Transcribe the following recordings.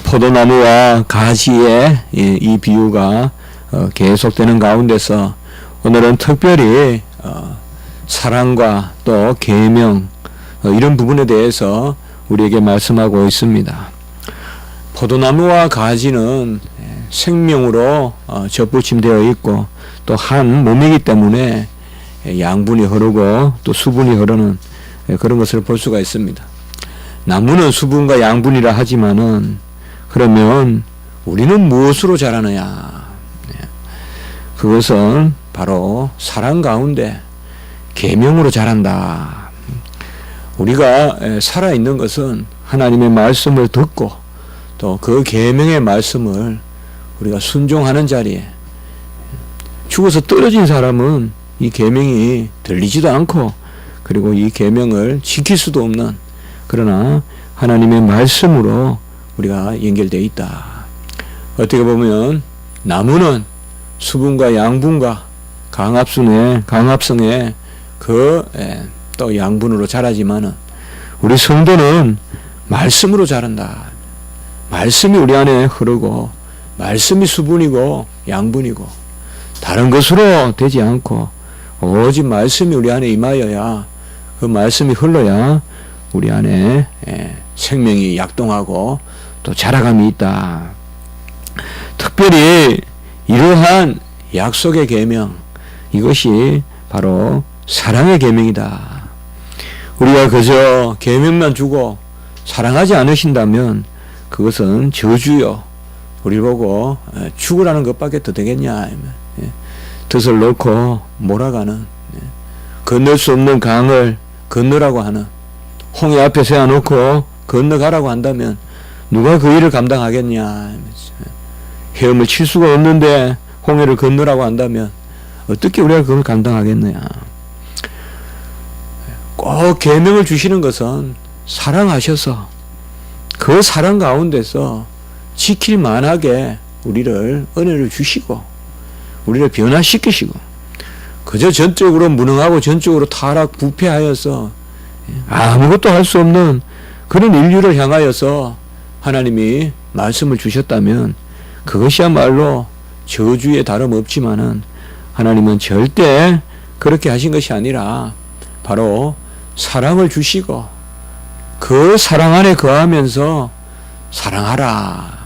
포도나무와 가지의 이 비유가 계속되는 가운데서 오늘은 특별히 사랑과 또 계명 이런 부분에 대해서 우리에게 말씀하고 있습니다. 포도나무와 가지는 생명으로 접붙임되어 있고 또 한 몸이기 때문에 양분이 흐르고 또 수분이 흐르는 그런 것을 볼 수가 있습니다. 나무는 수분과 양분이라 하지만은 그러면 우리는 무엇으로 자라느냐? 그것은 바로 사랑 가운데 계명으로 자란다. 우리가 살아있는 것은 하나님의 말씀을 듣고 또 그 계명의 말씀을 우리가 순종하는 자리에, 죽어서 떨어진 사람은 이 계명이 들리지도 않고 그리고 이 계명을 지킬 수도 없는, 그러나 하나님의 말씀으로 우리가 연결되어 있다. 어떻게 보면 나무는 수분과 양분과 강합성의 또 양분으로 자라지만은 우리 성도는 말씀으로 자란다. 말씀이 우리 안에 흐르고 말씀이 수분이고 양분이고 다른 것으로 되지 않고 오직 말씀이 우리 안에 임하여야, 그 말씀이 흘러야 우리 안에 생명이 약동하고 또 자라감이 있다. 특별히 이러한 약속의 계명, 이것이 바로 사랑의 계명이다. 우리가 그저 계명만 주고 사랑하지 않으신다면 그것은 저주요, 우리 보고 죽으라는 것밖에 더 되겠냐. 덫을 놓고 몰아가는, 건널 수 없는 강을 건너라고 하는, 홍해 앞에 세워놓고 건너가라고 한다면 누가 그 일을 감당하겠냐. 헤엄을 칠 수가 없는데 홍해를 건너라고 한다면 어떻게 우리가 그걸 감당하겠느냐. 꼭 계명을 주시는 것은 사랑하셔서 그 사랑 가운데서 지킬 만하게 우리를 은혜를 주시고 우리를 변화시키시고, 그저 전적으로 무능하고 전적으로 타락 부패하여서 아무것도 할 수 없는 그런 인류를 향하여서 하나님이 말씀을 주셨다면 그것이야말로 저주에 다름없지만은 하나님은 절대 그렇게 하신 것이 아니라 바로 사랑을 주시고 그 사랑 안에 거하면서 사랑하라.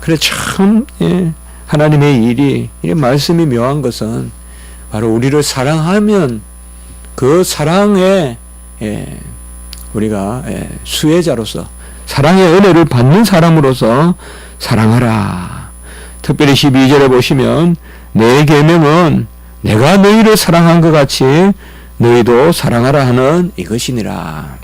그래 참 하나님의 일이, 이 말씀이 묘한 것은 바로 우리를 사랑하면 그 사랑에 우리가 수혜자로서 사랑의 은혜를 받는 사람으로서 사랑하라. 특별히 12절에 보시면 내 계명은 내가 너희를 사랑한 것 같이 너희도 사랑하라 하는 이것이니라.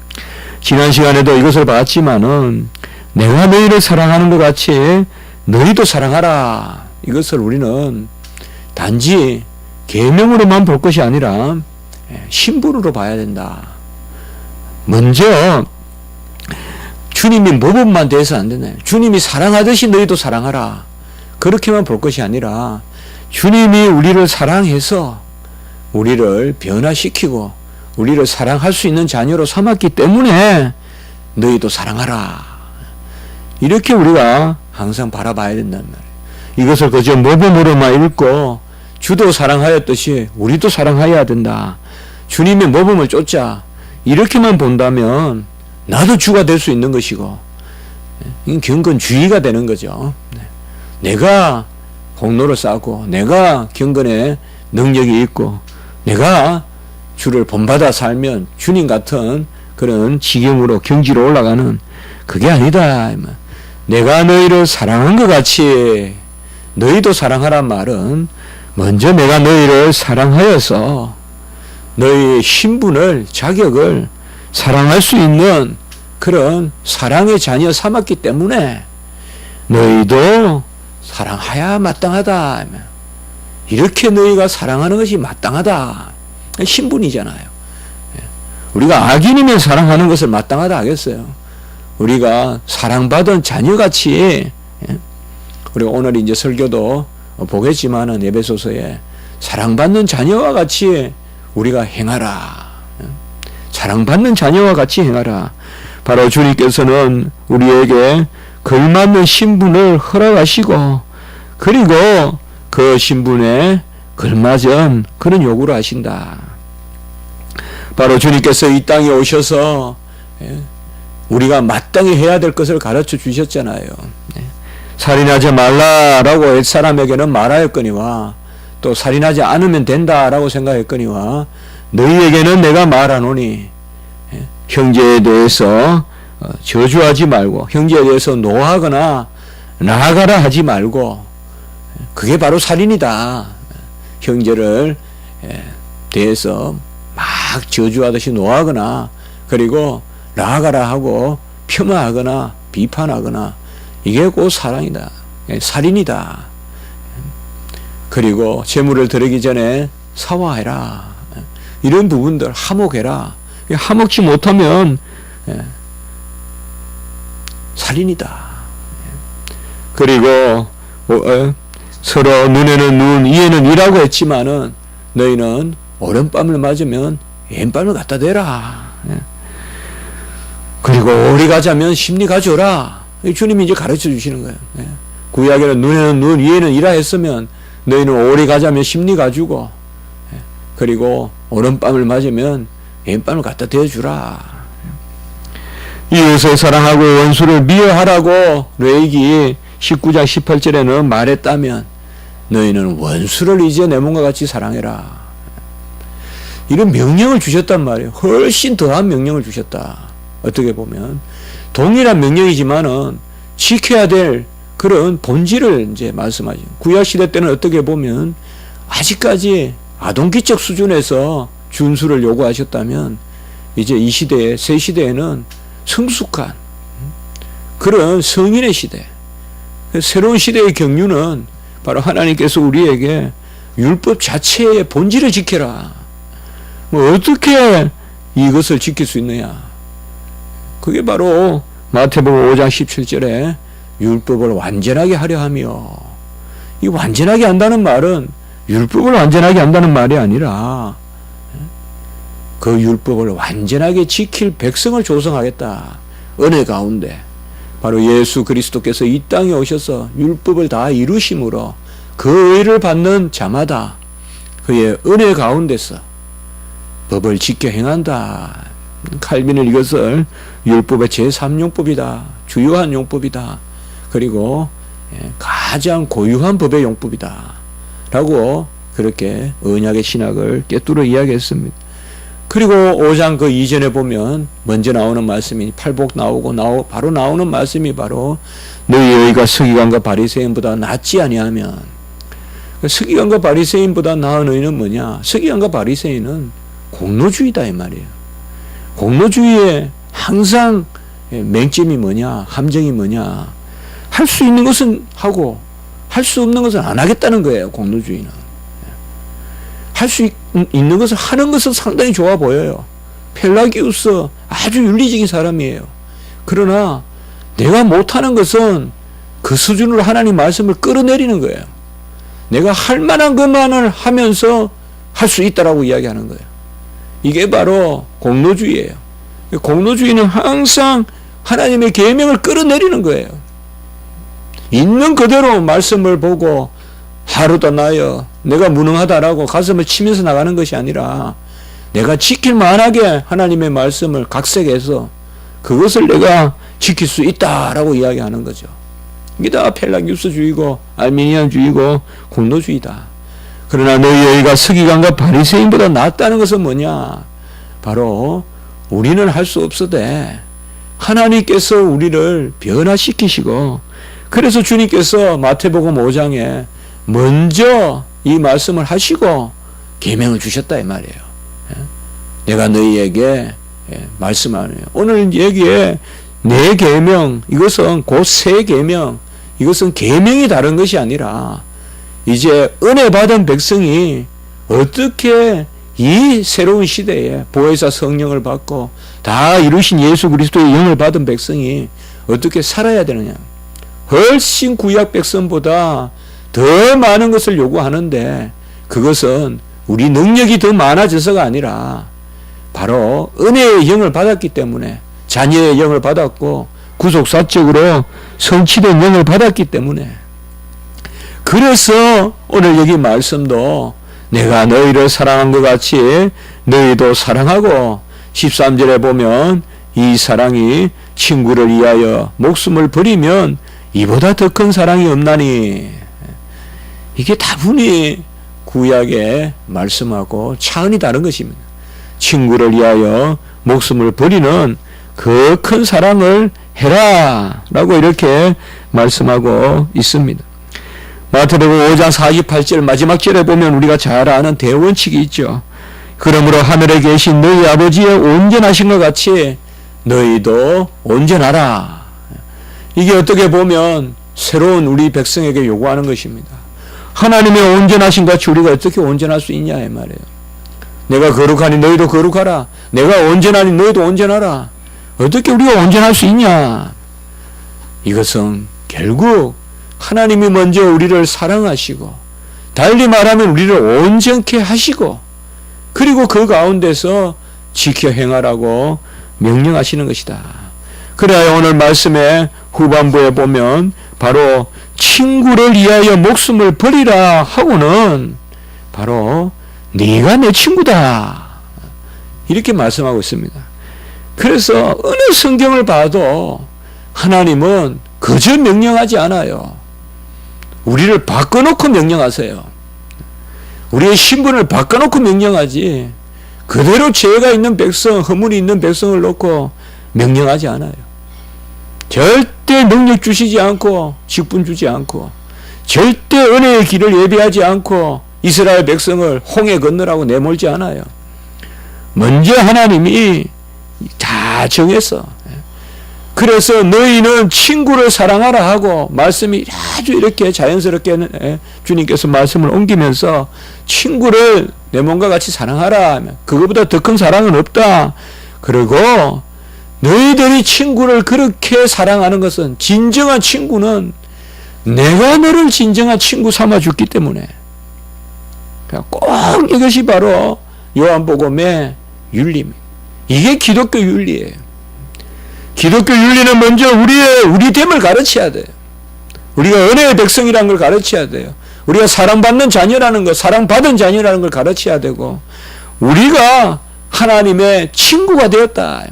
지난 시간에도 이것을 봤지만은 내가 너희를 사랑하는 것 같이 너희도 사랑하라. 이것을 우리는 단지 계명으로만 볼 것이 아니라 신분으로 봐야 된다. 먼저 주님이 모범만 돼서 안 되네. 주님이 사랑하듯이 너희도 사랑하라. 그렇게만 볼 것이 아니라 주님이 우리를 사랑해서 우리를 변화시키고 우리를 사랑할 수 있는 자녀로 삼았기 때문에 너희도 사랑하라. 이렇게 우리가 항상 바라봐야 된단 말이에요. 이것을 그저 모범으로만 읽고 주도 사랑하였듯이 우리도 사랑해야 된다. 주님의 모범을 쫓자. 이렇게만 본다면 나도 주가 될 수 있는 것이고, 이건 경건주의가 되는 거죠. 내가 공로를 쌓고 내가 경건에 능력이 있고 내가 주를 본받아 살면 주님 같은 그런 지경으로 경지로 올라가는, 그게 아니다. 내가 너희를 사랑한 것 같이 너희도 사랑하란 말은 먼저 내가 너희를 사랑하여서 너희의 신분을, 자격을 사랑할 수 있는 그런 사랑의 자녀 삼았기 때문에 너희도 사랑하야 마땅하다. 이렇게 너희가 사랑하는 것이 마땅하다. 신분이잖아요. 우리가 악인이면 사랑하는 것을 마땅하다 하겠어요. 우리가 사랑받은 자녀같이, 우리가 오늘 이제 설교도 보겠지만은 에베소서에 사랑받는 자녀와 같이 우리가 행하라. 사랑받는 자녀와 같이 행하라. 바로 주님께서는 우리에게 걸맞는 신분을 허락하시고 그리고 그 신분에 걸맞은 그런 요구를 하신다. 바로 주님께서 이 땅에 오셔서 우리가 마땅히 해야 될 것을 가르쳐 주셨잖아요. 살인하지 말라라고 옛사람에게는 말하였거니와 또 살인하지 않으면 된다라고 생각했거니와 너희에게는 내가 말하노니 형제에 대해서 저주하지 말고 형제에 대해서 노하거나 나아가라 하지 말고 그게 바로 살인이다. 형제를 대해서 막 저주하듯이 노하거나 그리고 나아가라 하고 폄하하거나 비판하거나 이게 곧 사랑이다. 살인이다. 그리고 재물을 드리기 전에 사과해라. 이런 부분들 화목해라. 화목지 못하면 살인이다. 그리고 서로 눈에는 눈, 이에는 이라고 했지만은 너희는 오른밤을 맞으면 왼밤을 갖다 대라. 그리고 오리 가자면 심리 가져라. 주님이 이제 가르쳐 주시는 거예요. 구약에는 눈에는 눈, 이에는 이라 했으면 너희는 오리 가자면 심리 가지고 그리고 오른밤을 맞으면 왼밤을 갖다 대주라. 이웃을 사랑하고 원수를 미워하라고 레위기 19장 18절에는 말했다면 너희는 원수를 이제 내 몸과 같이 사랑해라. 이런 명령을 주셨단 말이에요. 훨씬 더한 명령을 주셨다. 어떻게 보면 동일한 명령이지만은 지켜야 될 그런 본질을 이제 말씀하죠. 구약 시대 때는 어떻게 보면 아직까지 아동기적 수준에서 준수를 요구하셨다면 이제 이 시대에 새 시대에는 성숙한 그런 성인의 시대, 새로운 시대의 경륜은 바로 하나님께서 우리에게 율법 자체의 본질을 지켜라. 뭐 어떻게 이것을 지킬 수 있느냐? 그게 바로 마태복음 5장 17절에 율법을 완전하게 하려 하며, 이 완전하게 한다는 말은 율법을 완전하게 한다는 말이 아니라 그 율법을 완전하게 지킬 백성을 조성하겠다. 은혜 가운데 바로 예수 그리스도께서 이 땅에 오셔서 율법을 다 이루심으로 그 의를 받는 자마다 그의 은혜 가운데서 법을 지켜 행한다. 칼빈은 이것을 율법의 제3용법이다. 주요한 용법이다. 그리고 가장 고유한 법의 용법이다. 라고 그렇게 언약의 신학을 꿰뚫어 이야기했습니다. 그리고 5장 그 이전에 보면 먼저 나오는 말씀이 팔복 나오고 바로 나오는 말씀이 바로 너희 의가 서기관과 바리새인보다 낫지 아니하면, 서기관과 바리새인보다 나은 의는 뭐냐? 서기관과 바리새인은 공로주의다 이 말이에요. 공로주의의 항상 맹점이 뭐냐? 함정이 뭐냐? 할 수 있는 것은 하고 할 수 없는 것은 안 하겠다는 거예요. 공로주의는. 할 수 있는 것을 하는 것은 상당히 좋아 보여요. 펠라기우스 아주 윤리적인 사람이에요. 그러나 내가 못하는 것은 그 수준으로 하나님 말씀을 끌어내리는 거예요. 내가 할 만한 것만을 하면서 할 수 있다라고 이야기하는 거예요. 이게 바로 공로주의예요. 공로주의는 항상 하나님의 계명을 끌어내리는 거예요. 있는 그대로 말씀을 보고 하루도 나여 내가 무능하다라고 가슴을 치면서 나가는 것이 아니라 내가 지킬 만하게 하나님의 말씀을 각색해서 그것을 내가 지킬 수 있다라고 이야기하는 거죠. 이게 다 펠라기우스주의고 알미니안주의고 공로주의다. 그러나 너희 의가 서기관과 바리새인보다 낫다는 것은 뭐냐? 바로 우리는 할 수 없으되 하나님께서 우리를 변화시키시고, 그래서 주님께서 마태복음 5장에 먼저 이 말씀을 하시고 계명을 주셨다 이 말이에요. 내가 너희에게 말씀하네요. 오늘 여기에 내 계명, 이것은 곧 새 계명, 이것은 계명이 다른 것이 아니라 이제 은혜 받은 백성이 어떻게 이 새로운 시대에 보혜사 성령을 받고 다 이루신 예수 그리스도의 영을 받은 백성이 어떻게 살아야 되느냐. 훨씬 구약 백성보다 더 많은 것을 요구하는데 그것은 우리 능력이 더 많아져서가 아니라 바로 은혜의 영을 받았기 때문에, 자녀의 영을 받았고 구속사적으로 성취된 영을 받았기 때문에. 그래서 오늘 여기 말씀도 내가 너희를 사랑한 것 같이 너희도 사랑하고 13절에 보면 이 사랑이 친구를 위하여 목숨을 버리면 이보다 더 큰 사랑이 없나니. 이게 다분히 구약에 말씀하고 차원이 다른 것입니다. 친구를 위하여 목숨을 버리는 그 큰 사랑을 해라 라고 이렇게 말씀하고 있습니다. 마태복음 5장 48절 마지막 절에 보면 우리가 잘 아는 대원칙이 있죠. 그러므로 하늘에 계신 너희 아버지의 온전하신 것 같이 너희도 온전하라. 이게 어떻게 보면 새로운 우리 백성에게 요구하는 것입니다. 하나님의 온전하신 것 같이 우리가 어떻게 온전할 수 있냐 이 말이에요. 내가 거룩하니 너희도 거룩하라. 내가 온전하니 너희도 온전하라. 어떻게 우리가 온전할 수 있냐. 이것은 결국 하나님이 먼저 우리를 사랑하시고 달리 말하면 우리를 온전케 하시고 그리고 그 가운데서 지켜 행하라고 명령하시는 것이다. 그래야 오늘 말씀의 후반부에 보면 바로 친구를 위하여 목숨을 버리라 하고는 바로 네가 내 친구다 이렇게 말씀하고 있습니다. 그래서 어느 성경을 봐도 하나님은 그저 명령하지 않아요. 우리를 바꿔놓고 명령하세요. 우리의 신분을 바꿔놓고 명령하지 그대로 죄가 있는 백성, 허물이 있는 백성을 놓고 명령하지 않아요. 절대 능력 주시지 않고 직분 주지 않고 절대 은혜의 길을 예비하지 않고 이스라엘 백성을 홍해 건너라고 내몰지 않아요. 먼저 하나님이 다 정했어. 그래서 너희는 친구를 사랑하라 하고 말씀이 아주 이렇게 자연스럽게 주님께서 말씀을 옮기면서 친구를 내 몸과 같이 사랑하라 하면 그거보다 더 큰 사랑은 없다. 그리고 너희들이 친구를 그렇게 사랑하는 것은 진정한 친구는 내가 너를 진정한 친구 삼아줬기 때문에 꼭 이것이 바로 요한복음의 윤리입니다. 이게 기독교 윤리예요. 기독교 윤리는 먼저 우리 됨을 가르쳐야 돼요. 우리가 은혜의 백성이라는 걸 가르쳐야 돼요. 우리가 사랑받는 자녀라는 것, 사랑받은 자녀라는 걸 가르쳐야 되고 우리가 하나님의 친구가 되었다.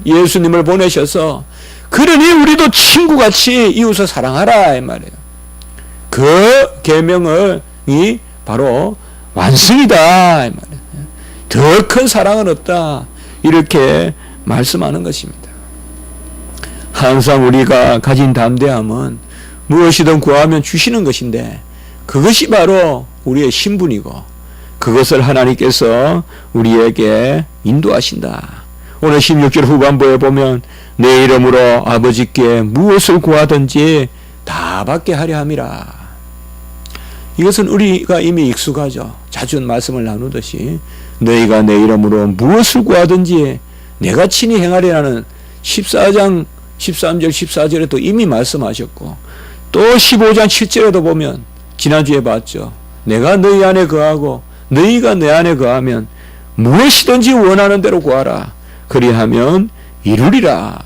예수님을 보내셔서 그러니 우리도 친구같이 이웃을 사랑하라 이 말이에요. 그 계명이 바로 완성이다 이 말이에요. 더 큰 사랑은 없다 이렇게 말씀하는 것입니다. 항상 우리가 가진 담대함은 무엇이든 구하면 주시는 것인데 그것이 바로 우리의 신분이고 그것을 하나님께서 우리에게 인도하신다. 오늘 16절 후반부에 보면 내 이름으로 아버지께 무엇을 구하든지 다 받게 하려 함이라. 이것은 우리가 이미 익숙하죠. 자주 말씀을 나누듯이 너희가 내 이름으로 무엇을 구하든지 내가 친히 행하리라는 14장 13절 14절에 또 이미 말씀하셨고 또 15장 7절에도 보면 지난주에 봤죠. 내가 너희 안에 거하고 너희가 내 안에 거하면 무엇이든지 원하는 대로 구하라. 그리하면 이루리라.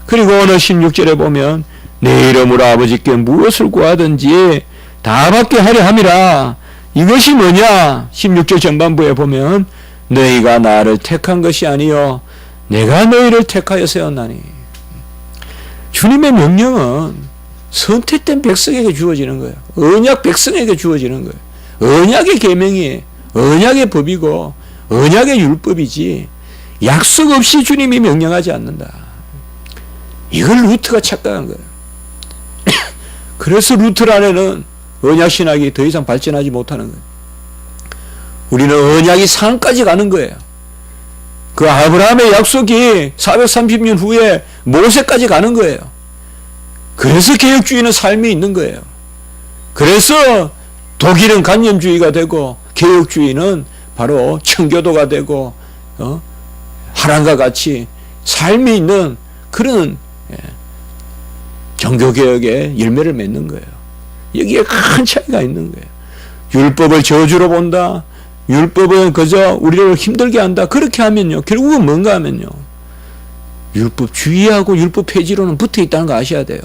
그리고 오늘 16절에 보면 내 이름으로 아버지께 무엇을 구하든지 다 받게 하려 함이라. 이것이 뭐냐? 16절 전반부에 보면 너희가 나를 택한 것이 아니요 내가 너희를 택하여 세웠나니. 주님의 명령은 선택된 백성에게 주어지는 거예요. 언약 백성에게 주어지는 거예요. 언약의 계명이 언약의 법이고 언약의 율법이지 약속 없이 주님이 명령하지 않는다. 이걸 루트가 착각한 거예요. 그래서 루트 안에는 언약 신학이 더 이상 발전하지 못하는 거예요. 우리는 언약이 상까지 가는 거예요. 그 아브라함의 약속이 430년 후에 모세까지 가는 거예요. 그래서 개혁주의는 삶이 있는 거예요. 그래서 독일은 관념주의가 되고 개혁주의는 바로 청교도가 되고 하란과 같이 삶이 있는 그런 종교개혁의 열매를 맺는 거예요. 여기에 큰 차이가 있는 거예요. 율법을 저주로 본다. 율법은 그저 우리를 힘들게 한다. 그렇게 하면요. 결국은 뭔가 하면요. 율법주의하고 율법 폐지로는 붙어 있다는 거 아셔야 돼요.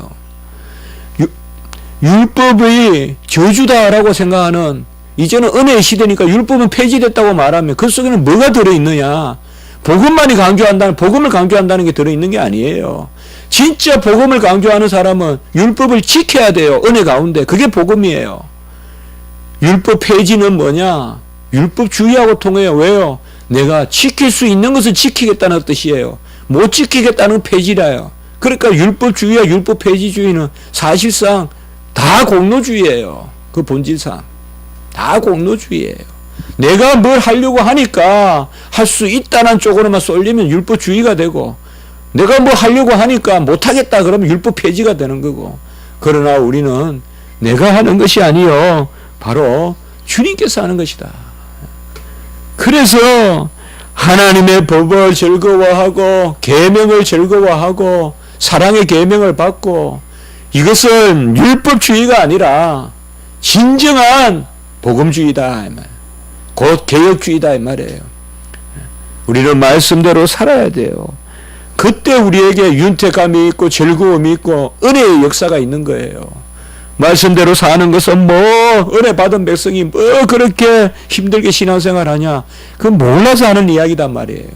율법의 저주다라고 생각하는, 이제는 은혜의 시대니까 율법은 폐지됐다고 말하면 그 속에는 뭐가 들어있느냐? 복음을 강조한다는 게 들어있는 게 아니에요. 진짜 복음을 강조하는 사람은 율법을 지켜야 돼요. 은혜 가운데. 그게 복음이에요. 율법 폐지는 뭐냐? 율법주의하고 통해요. 왜요? 내가 지킬 수 있는 것을 지키겠다는 뜻이에요. 못 지키겠다는 폐지라요. 그러니까 율법주의와 율법 폐지주의는 사실상 다 공로주의예요. 그 본질상 다 공로주의예요. 내가 뭘 하려고 하니까 할 수 있다는 쪽으로만 쏠리면 율법주의가 되고, 내가 뭐 하려고 하니까 못하겠다 그러면 율법 폐지가 되는 거고. 그러나 우리는 내가 하는 것이 아니요, 바로 주님께서 하는 것이다. 그래서 하나님의 법을 즐거워하고 계명을 즐거워하고 사랑의 계명을 받고, 이것은 율법주의가 아니라 진정한 복음주의다, 곧 개혁주의다 이 말이에요. 우리는 말씀대로 살아야 돼요. 그때 우리에게 윤택감이 있고 즐거움이 있고 은혜의 역사가 있는 거예요. 말씀대로 사는 것은 뭐 은혜 받은 백성이 뭐 그렇게 힘들게 신앙생활 하냐, 그건 몰라서 하는 이야기단 말이에요.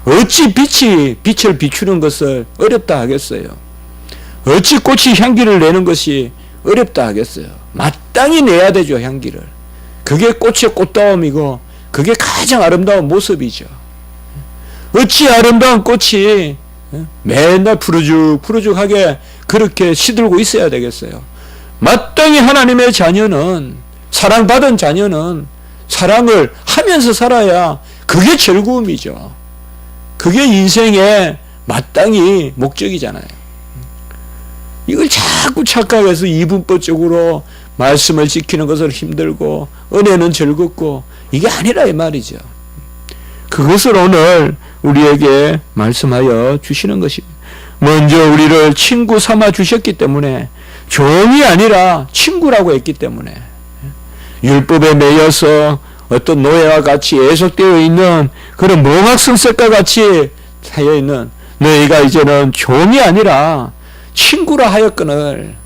어찌 빛이 빛을 비추는 것을 어렵다 하겠어요? 어찌 꽃이 향기를 내는 것이 어렵다 하겠어요? 마땅히 내야 되죠, 향기를. 그게 꽃의 꽃다움이고 그게 가장 아름다운 모습이죠. 어찌 아름다운 꽃이 맨날 푸르죽하게 그렇게 시들고 있어야 되겠어요? 마땅히 하나님의 자녀는, 사랑받은 자녀는 사랑을 하면서 살아야 그게 즐거움이죠. 그게 인생의 마땅히 목적이잖아요. 이걸 자꾸 착각해서 이분법적으로 말씀을 지키는 것을 힘들고 은혜는 즐겁고 이게 아니라 이 말이죠. 그것을 오늘 우리에게 말씀하여 주시는 것입니다. 먼저 우리를 친구 삼아 주셨기 때문에, 종이 아니라 친구라고 했기 때문에, 율법에 매여서 어떤 노예와 같이 애속되어 있는 그런 몽학성색과 같이 하여 있는 너희가 이제는 종이 아니라 친구라 하였거늘,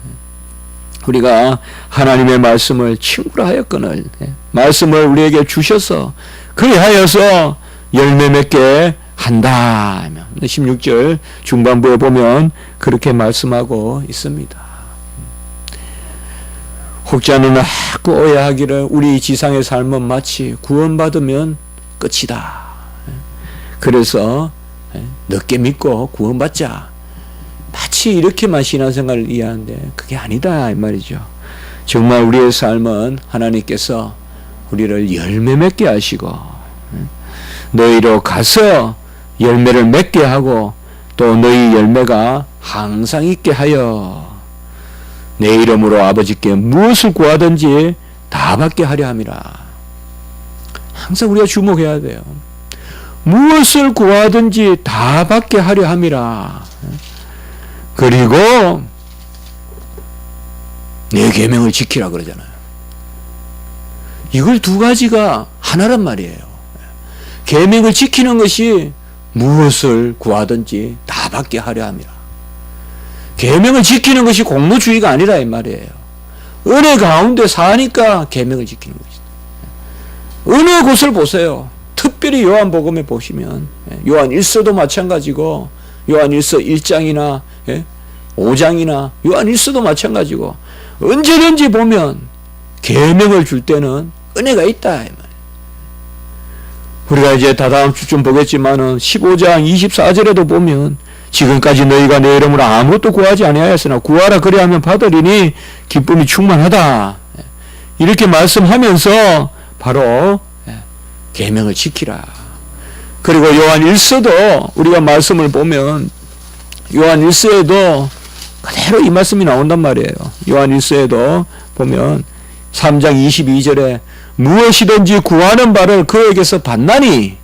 우리가 하나님의 말씀을 친구라 하였거늘, 말씀을 우리에게 주셔서 그리하여서 열매 맺게 한다. 16절 중반부에 보면 그렇게 말씀하고 있습니다. 혹자는 자꾸 오해하기를 우리 지상의 삶은 마치 구원받으면 끝이다. 그래서 늦게 믿고 구원받자. 마치 이렇게만 신앙생활을 이해하는데 그게 아니다 이 말이죠. 정말 우리의 삶은 하나님께서 우리를 열매 맺게 하시고 너희로 가서 열매를 맺게 하고 또 너희 열매가 항상 있게 하여 내 이름으로 아버지께 무엇을 구하든지 다 받게 하려 함이라. 항상 우리가 주목해야 돼요. 무엇을 구하든지 다 받게 하려 함이라. 그리고 내 계명을 지키라 그러잖아요. 이걸 두 가지가 하나란 말이에요. 계명을 지키는 것이 무엇을 구하든지 다 받게 하려 함이라. 계명을 지키는 것이 공로주의가 아니라 이 말이에요. 은혜 가운데 사니까 계명을 지키는 것이다. 어느 곳을 보세요. 특별히 요한복음에 보시면 요한 1서도 마찬가지고 요한 1서 1장이나 5장이나 요한 1서도 마찬가지고 언제든지 보면 계명을 줄 때는 은혜가 있다 이 말이에요. 우리가 이제 다다음 주쯤 보겠지만은 15장 24절에도 보면 지금까지 너희가 내 이름으로 아무것도 구하지 아니하였으나 구하라 그리하면 받으리니 기쁨이 충만하다. 이렇게 말씀하면서 바로 계명을 지키라. 그리고 요한 1서도 우리가 말씀을 보면 요한 1서에도 그대로 이 말씀이 나온단 말이에요. 요한 1서에도 보면 3장 22절에 무엇이든지 구하는 바를 그에게서 받나니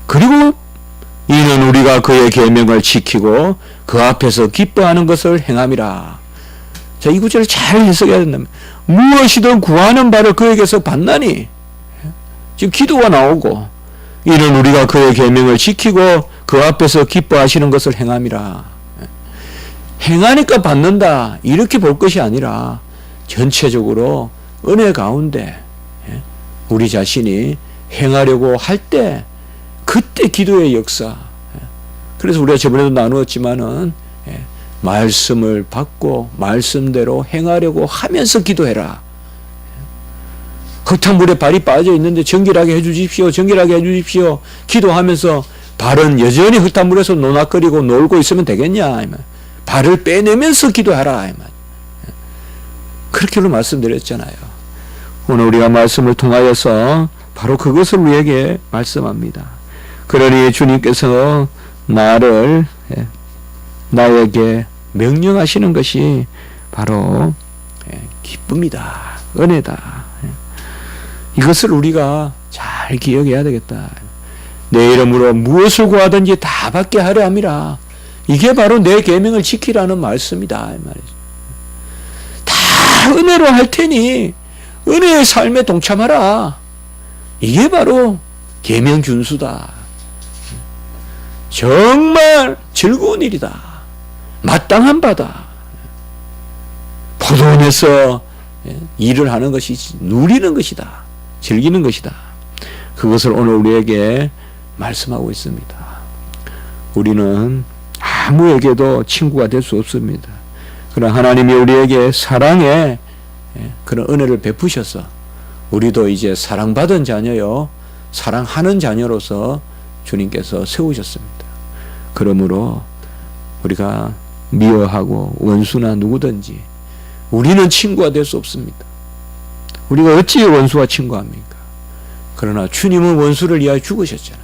그리고 이는 우리가 그의 계명을 지키고 그 앞에서 기뻐하는 것을 행함이라. 자, 이 구절을 잘 해석해야 된다면 무엇이든 구하는 바를 그에게서 받나니 지금 기도가 나오고 이는 우리가 그의 계명을 지키고 그 앞에서 기뻐하시는 것을 행함이라. 행하니까 받는다 이렇게 볼 것이 아니라 전체적으로 은혜 가운데 우리 자신이 행하려고 할 때 그때 기도의 역사. 그래서 우리가 저번에도 나누었지만은 말씀을 받고 말씀대로 행하려고 하면서 기도해라. 흙탕물에 발이 빠져 있는데 정결하게 해주십시오. 정결하게 해주십시오. 기도하면서 발은 여전히 흙탕물에서 노닥거리고 놀고 있으면 되겠냐. 발을 빼내면서 기도하라. 그렇게로 말씀드렸잖아요. 오늘 우리가 말씀을 통하여서 바로 그것을 우리에게 말씀합니다. 그러니 주님께서 나에게 명령하시는 것이 바로 기쁨이다. 은혜다. 이것을 우리가 잘 기억해야 되겠다. 내 이름으로 무엇을 구하든지 다 받게 하려 함이라. 이게 바로 내 계명을 지키라는 말씀이다. 이 말이죠. 다 은혜로 할 테니 은혜의 삶에 동참하라. 이게 바로 계명 준수다. 정말 즐거운 일이다. 마땅한 바다. 포도원에서 일을 하는 것이 누리는 것이다. 즐기는 것이다. 그것을 오늘 우리에게 말씀하고 있습니다. 우리는 아무에게도 친구가 될 수 없습니다. 그러나 하나님이 우리에게 사랑의 그런 은혜를 베푸셔서 우리도 이제 사랑받은 자녀요, 사랑하는 자녀로서 주님께서 세우셨습니다. 그러므로 우리가 미워하고 원수나 누구든지 우리는 친구가 될 수 없습니다. 우리가 어찌 원수와 친구합니까? 그러나 주님은 원수를 위하여 죽으셨잖아요.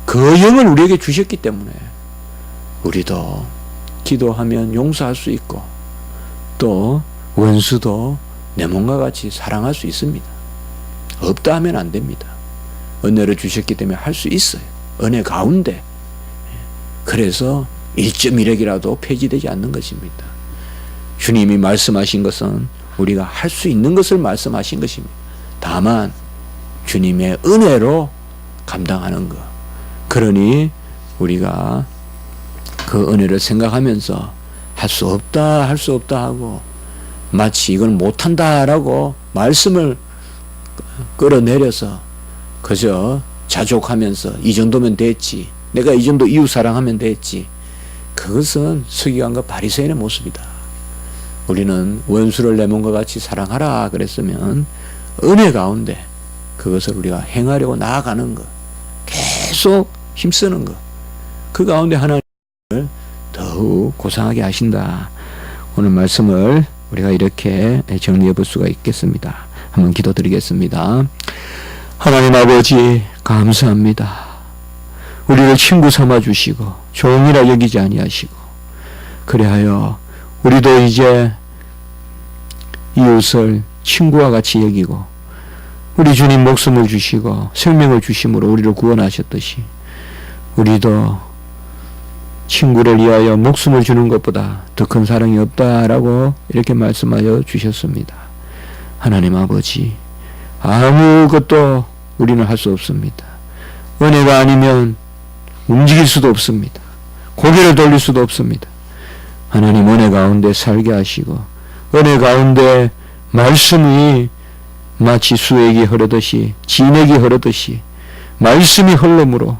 그 영을 우리에게 주셨기 때문에 우리도 기도하면 용서할 수 있고 또 원수도 내 몸과 같이 사랑할 수 있습니다. 없다 하면 안 됩니다. 은혜를 주셨기 때문에 할 수 있어요. 은혜 가운데. 그래서 1.1핵이라도 폐지되지 않는 것입니다. 주님이 말씀하신 것은 우리가 할 수 있는 것을 말씀하신 것입니다. 다만 주님의 은혜로 감당하는 것. 그러니 우리가 그 은혜를 생각하면서 할 수 없다 하고 마치 이건 못한다라고 말씀을 끌어내려서 그저 자족하면서 이 정도면 됐지. 내가 이 정도 이웃 사랑하면 됐지. 그것은 서기관과 바리새인의 모습이다. 우리는 원수를 내 몸과 같이 사랑하라 그랬으면 은혜 가운데 그것을 우리가 행하려고 나아가는 것, 계속 힘쓰는 것, 그 가운데 하나님을 더욱 고상하게 하신다. 오늘 말씀을 우리가 이렇게 정리해 볼 수가 있겠습니다. 한번 기도드리겠습니다. 하나님 아버지 감사합니다. 우리를 친구 삼아 주시고 종이라 여기지 아니하시고 그리하여 우리도 이제 이웃을 친구와 같이 여기고 우리 주님 목숨을 주시고 생명을 주심으로 우리를 구원하셨듯이 우리도 친구를 위하여 목숨을 주는 것보다 더 큰 사랑이 없다라고 이렇게 말씀하여 주셨습니다. 하나님 아버지 아무것도 우리는 할 수 없습니다. 은혜가 아니면 움직일 수도 없습니다. 고개를 돌릴 수도 없습니다. 하나님 은혜 가운데 살게 하시고 은혜 가운데 말씀이 마치 수액이 흐르듯이 진액이 흐르듯이 말씀이 흐름으로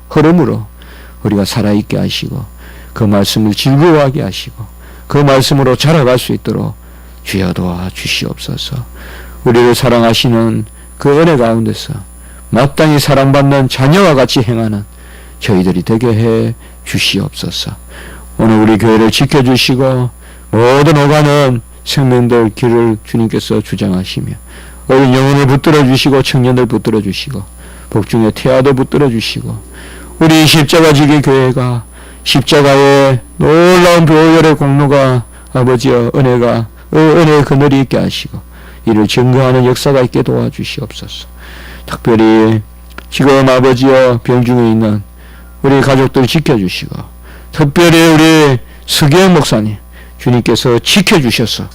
우리가 살아있게 하시고 그 말씀을 즐거워하게 하시고 그 말씀으로 자라갈 수 있도록 주여 도와 주시옵소서. 우리를 사랑하시는 그 은혜 가운데서 마땅히 사랑받는 자녀와 같이 행하는 저희들이 되게 해 주시옵소서. 오늘 우리 교회를 지켜주시고 모든 오가는 생명들 길을 주님께서 주장하시며 어린 영혼을 붙들어 주시고 청년들 붙들어 주시고 복중의 태아도 붙들어 주시고 우리 십자가지기 교회가 십자가의 놀라운 보혈의 공로가 아버지여 은혜의 그늘이 있게 하시고 이를 증거하는 역사가 있게 도와주시옵소서. 특별히 지금 아버지여 병중에 있는 우리 가족들 지켜주시고 특별히 우리 서기영 목사님 주님께서 지켜주셔서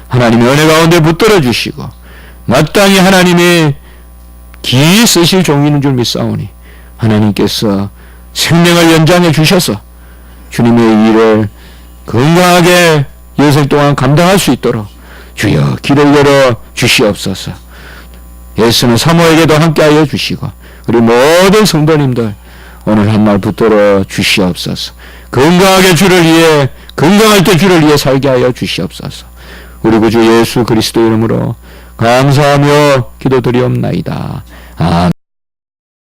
하나님의 은혜 가운데 붙들어 주시고 마땅히 하나님이 기 쓰실 종이는 줄 믿사오니 하나님께서 생명을 연장해 주셔서 주님의 일을 건강하게 여생 동안 감당할 수 있도록 주여 길을 열어 주시옵소서. 예수는 사모에게도 함께하여 주시고 우리 모든 성도님들 오늘 한날 붙들어 주시옵소서. 건강하게 주를 위해 건강할 때 주를 위해 살게 하여 주시옵소서. 우리 구주 예수 그리스도 이름으로 감사하며 기도드리옵나이다. 아멘.